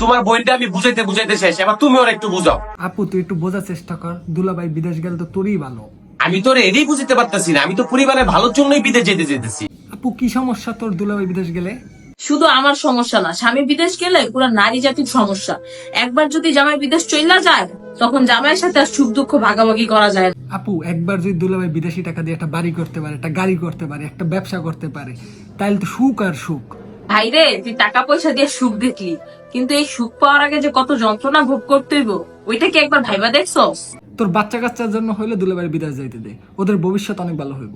তোমার বোনটা আমি বুঝাইতে বুঝাইতে শেষ, এবার তুমি ওরা একটু বুঝাও। আপু তুই একটু বোঝার চেষ্টা কর, দুলাভাই বিদেশ গেলে তো তোরই ভালো। আমি তো এটাই বুঝতে পারতেছি না, আমি তো পরিবারের ভালোর জন্যই বিদেশ যেতে যেতেছি। আপু কি সমস্যা তোর দুলাভাই বিদেশ গেলে? শুধু আমার সমস্যা না, স্বামী বিদেশ গেলে পুরো নারী জাতির সমস্যা। একবার যদি জামাই বিদেশ চইলা যায়, তখন জামাইয়ের সাথে আর সুখ দুঃখ ভাগাভাগি করা যায় না। আপু একবার যদি দুলাভাই বিদেশি টাকা দিয়ে একটা বাড়ি করতে পারে, একটা গাড়ি করতে পারে, একটা ব্যবসা করতে পারে, তাহলে তো সুখ আর সুখ। ভাইরে, তুই টাকা পয়সা দিয়ে সুখ দেখলি, কিন্তু এই সুখ পাওয়ার আগে যে কত যন্ত্রণা ভোগ করতে হইব, ওইটা কি একবার ভাইবা দেখছস? তোর বাচ্চা কাচ্চার জন্য হইলে দুলাভাই বিদেশ যাইতে দে, ওদের ভবিষ্যৎ অনেক ভালো হইব।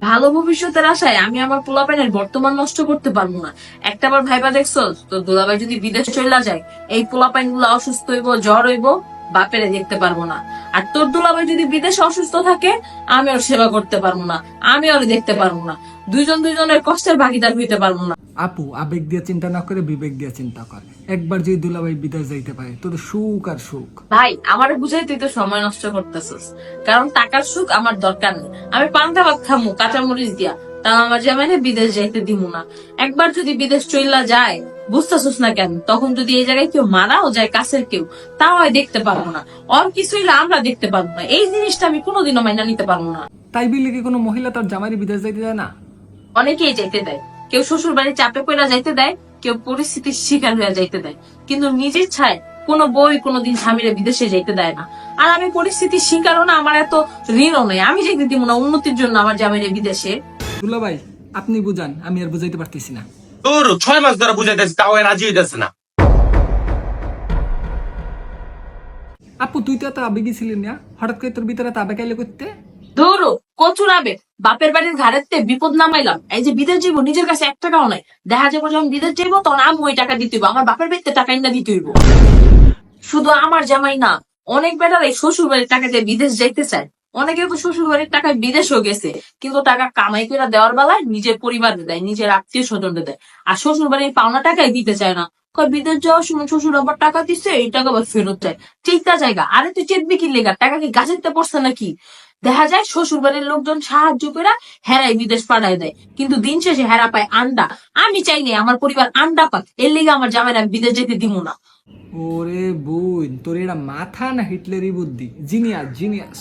ভালো ভবিষ্যতের আশায় আমি আমার পোলাপাইনের বর্তমান নষ্ট করতে পারবো না। একটাবার ভাইবা দেখছস, তোর দুলাভাই যদি বিদেশ চলে যায়, এই পোলাপাইন গুলো অসুস্থ হইব, জ্বর হইব, বাপেরে দেখতে পারবো না। আর তোর দুলাভাই যদি বিদেশে অসুস্থ থাকে, আমি ওর সেবা করতে পারবো না, আমি ওর দেখতে পারবো না, দুইজনের কষ্টের ভাগিদার হইতে পারবো না। আপু আবেগ দিয়ে চিন্তা না করে বিবেক দিয়ে চিন্তা কর, একবার যদি দুলাভাই বিদেশ যাইতে পারে তোদের সুখ আর সুখ। ভাই, আমার বুঝাই তুই তো সময় নষ্ট করতেছিস, কারণ টাকার সুখ আমার দরকার নেই। আমি পান্তা ভাত খামু কাঁচামরিচ দিয়া, তাও আমার জামাইরে বিদেশ যাইতে দিমু না। একবার যদি বিদেশ চইলা যায়, বুঝতেছিস না কেন, তখন যদি এই জায়গায় কেউ মারাও যায়, কাছের কেউ, তাও আমি দেখতে পারবো না। ওর কিছু হইলে আমরা দেখতে পারবো না। এই জিনিসটা আমি কোনোদিনও মাইনা নিতে পারবো না। তাই বলে কি কোনো মহিলা তার জামাইরে বিদেশ যাইতে দেয় না? অনেকেই যাইতে দেয়, কেউ শ্বশুর বাড়ি চাপে পড়া যাইতে দেয়, কেউ পরিস্থিতির শিকার হয়ে যাইতে দেয়, কিন্তু নিজের ছায় কোনো বই কোনোদিন স্বামীরা বিদেশে যাইতে দেয় না। আর আমি পরিস্থিতির শিকারও না, আমার এত ঋণও নেই, আমি যাইতে দিব না উন্নতির জন্য আমার জামাইরে বিদেশে। দুলাভাই আপনি বুঝান, আমি আর বুঝাইতে পারতেছি না। তোর 6 মাস ধরে বুঝাইতেছি, তাও এ রাজি হইতেছে না। আপু তুই তো এত আবেগী ছিলি না, হঠাৎ করে তোর ভিতরে এত আবেগ আইলে করতে? ধরো কচুর আবে, বাপের বাড়ির ঘাড়েতে বিপদ নামাইলাম, এই যে বিদেশ যাইবো, নিজের কাছে 1 টাকাও নাই। দেখা যাবো যখন বিদেশ যাইবো, তখন আমি ওই টাকা দিতে হইব, আমার বাপের বাড়িতে টাকা না দিতে হইব। শুধু আমার জামাই না, অনেক বেটারাই শ্বশুর বাড়ির টাকা দিয়ে বিদেশ যাইতে চায়। অনেকে তো শ্বশুর বাড়ির টাকায় বিদেশও গেছে, কিন্তু টাকা কামাই করে দেওয়ার বেলায় নিজের পরিবারে দেয়, নিজের আত্মীয় স্বজনকে দেয়, আর শ্বশুর বাড়ির পাওনা টাকাই দিতে চায় না। কয় বিদেশ যাওয়ার সময় শ্বশুর আবার টাকা দিচ্ছে, এই টাকা আবার ফেরত চায়। চিন্তা জায়গা, আরে তুই চেতবি কি লেগা? টাকা কি গাছেতে পড়ছে নাকি? দেখা যায় শ্বশুর বাড়ির লোকজন সাহায্য করে হেরাই বিদেশ পাঠায় দেয়, কিন্তু দিন শেষে হেরা পায় আন্ডা। আমি চাইলে আমার পরিবার আন্ডা পাক, এর লেগে আমার জামাইরা আমি বিদেশ যেতে দিব না। ওরে বোন, তোর এটা মাথা না হিটলেরই বুদ্ধি? Genius genius.